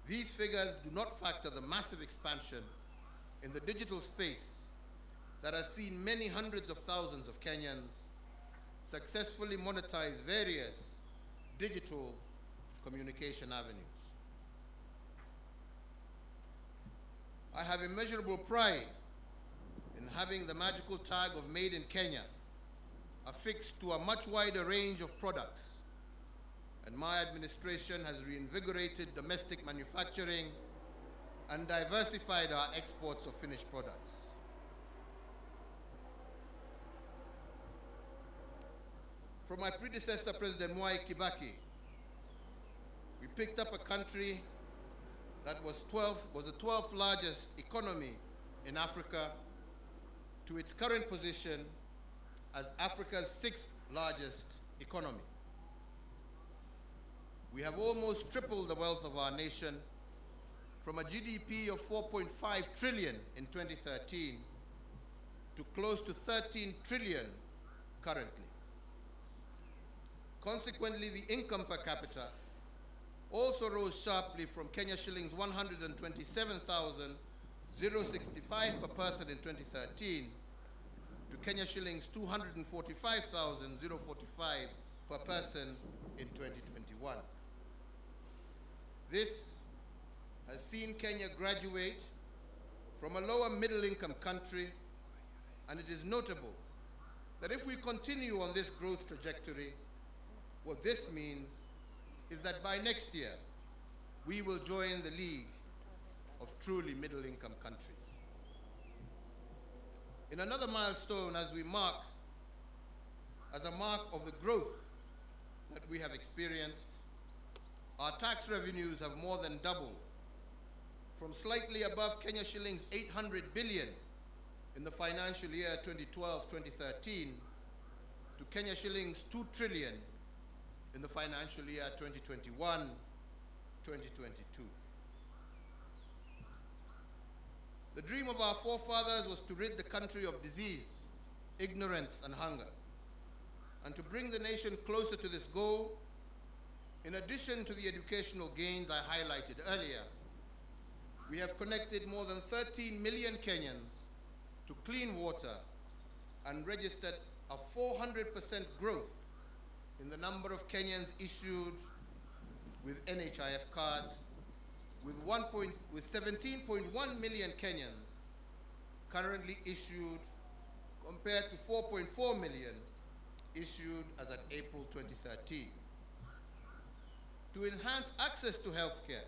These figures do not factor the massive expansion in the digital space that has seen many hundreds of thousands of Kenyans successfully monetize various digital communication avenues. I have immeasurable pride in having the magical tag of Made in Kenya affixed to a much wider range of products, and my administration has reinvigorated domestic manufacturing and diversified our exports of finished products. From my predecessor, President Mwai Kibaki, we picked up a country that was the 12th largest economy in Africa to its current position as Africa's 6th largest economy. We have almost tripled the wealth of our nation from a GDP of 4.5 trillion in 2013 to close to 13 trillion currently. Consequently, the income per capita also rose sharply from Kenya shillings 127,065 per person in 2013 to Kenya shillings 245,045 per person in 2021. This has seen Kenya graduate from a lower middle income country, and it is notable that if we continue on this growth trajectory, what this means is that by next year, we will join the league of truly middle-income countries. In another milestone as a mark of the growth that we have experienced, our tax revenues have more than doubled from slightly above Kenya shillings 800 billion in the financial year 2012-2013 to Kenya shillings 2 trillion in the financial year 2021-2022. The dream of our forefathers was to rid the country of disease, ignorance, and hunger. And to bring the nation closer to this goal, in addition to the educational gains I highlighted earlier, we have connected more than 13 million Kenyans to clean water and registered a 400% growth in the number of Kenyans issued with NHIF cards, with 17.1 million Kenyans currently issued compared to 4.4 million issued as at April 2013. To enhance access to healthcare,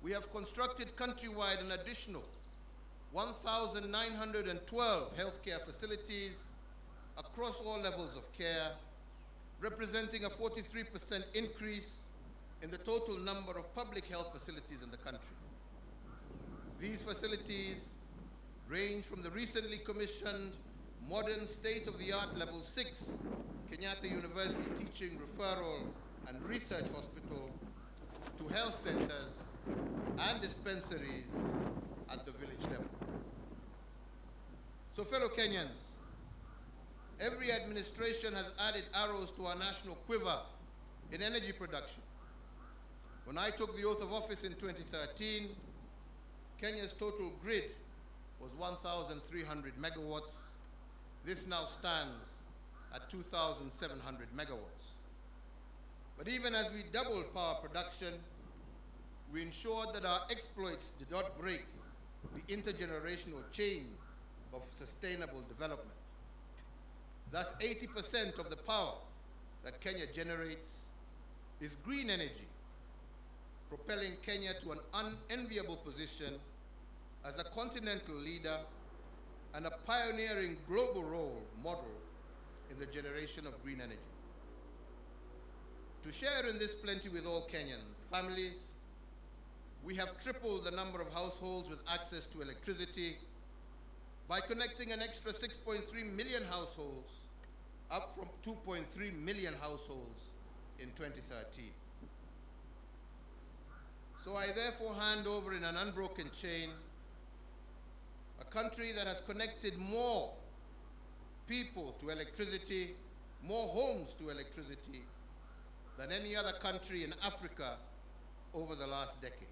we have constructed countrywide an additional 1,912 healthcare facilities across all levels of care, representing a 43% increase in the total number of public health facilities in the country. These facilities range from the recently commissioned modern state-of-the-art Level 6 Kenyatta University Teaching, Referral and Research Hospital to health centers and dispensaries at the village level. So fellow Kenyans, every administration has added arrows to our national quiver in energy production. When I took the oath of office in 2013, Kenya's total grid was 1,300 megawatts. This now stands at 2,700 megawatts. But even as we doubled power production, we ensured that our exploits did not break the intergenerational chain of sustainable development. Thus, 80% of the power that Kenya generates is green energy, propelling Kenya to an unenviable position as a continental leader and a pioneering global role model in the generation of green energy. To share in this plenty with all Kenyan families, we have tripled the number of households with access to electricity by connecting an extra 6.3 million households, up from 2.3 million households in 2013. So I therefore hand over in an unbroken chain a country that has connected more people to electricity, more homes to electricity, than any other country in Africa over the last decade.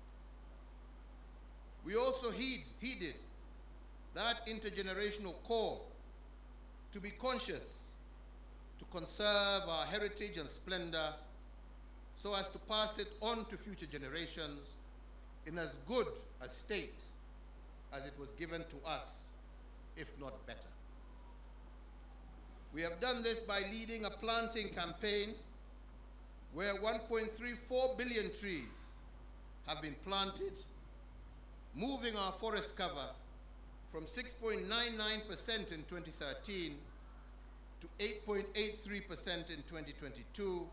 We also heeded that intergenerational call to be conscious, to conserve our heritage and splendor so as to pass it on to future generations in as good a state as it was given to us, if not better. We have done this by leading a planting campaign where 1.34 billion trees have been planted, moving our forest cover from 6.99% in 2013 to 8.83% in 2022,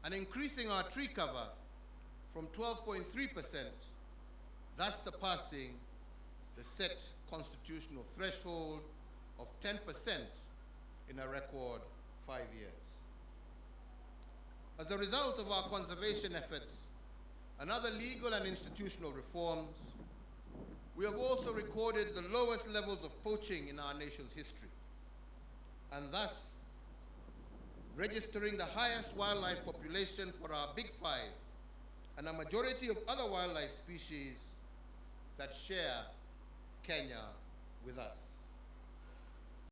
and increasing our tree cover from 12.3%, thus surpassing the set constitutional threshold of 10% in a record 5 years. As a result of our conservation efforts and other legal and institutional reforms, we have also recorded the lowest levels of poaching in our nation's history, and thus registering the highest wildlife population for our Big Five and a majority of other wildlife species that share Kenya with us.